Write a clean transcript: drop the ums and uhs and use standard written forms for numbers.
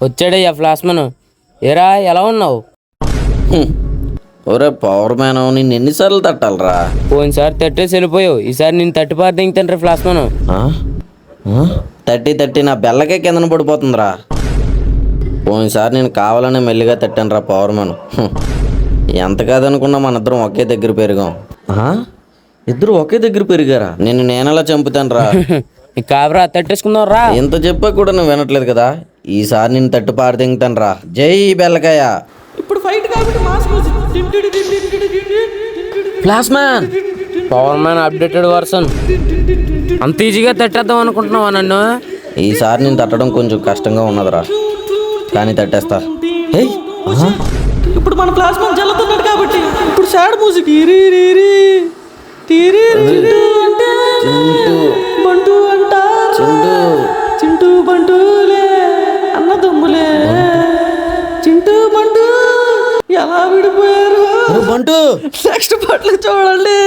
వచ్చాడయ్యా ఫ్లాస్మన్. ఏరా ఎలా ఉన్నావు? ఒరే పవర్ మ్యాన్, నిన్ను ఎన్నిసార్లు తట్టాలరా? పోయినసారి తట్టేసి వెళ్ళిపోయావు, ఈసారి నేను తట్టిపారు దింగుతాను ఫ్లాస్మన్. తట్టి నా బెల్లకే కిందన పడిపోతుందిరా. పోయినసారి నేను కావాలనే మెల్లిగా తట్టాను రా పవర్ మ్యాన్. ఎంత కాదనుకున్నా మన ఇద్దరం ఒకే దగ్గర పెరిగాం. ఇద్దరు ఒకే దగ్గర పెరిగారా? నేనెలా చంపుతాను రా? కాబరా తట్టేసుకుందాం రా. ఎంత చెప్పా కూడా నువ్వు వినట్లేదు కదా. ఈసారి నేను తట్టు పారు దింగుతాను రా. జై బెల్లకాయ. ఇప్పుడు ఫైట్ కాబట్టి flash man, power man updated version. అంత ఈజీగా తట్టేద్దాం అనుకుంటున్నావా నన్ను? ఈసారి నేను తట్టడం కొంచెం కష్టంగా ఉన్నదిరా, కానీ తట్టేస్తా. ఇప్పుడు మన ప్లాస్మా జల్లుతున్నాడు కాబట్టి ఇప్పుడు సాడ్ మ్యూజిక్ బంటు అంట చింటూ బంటూలే అన్నదమ్ములే చింటూ బంటు ఎలా విడిపోయారు బంటు. నెక్స్ట్ పాటలు చూడండి.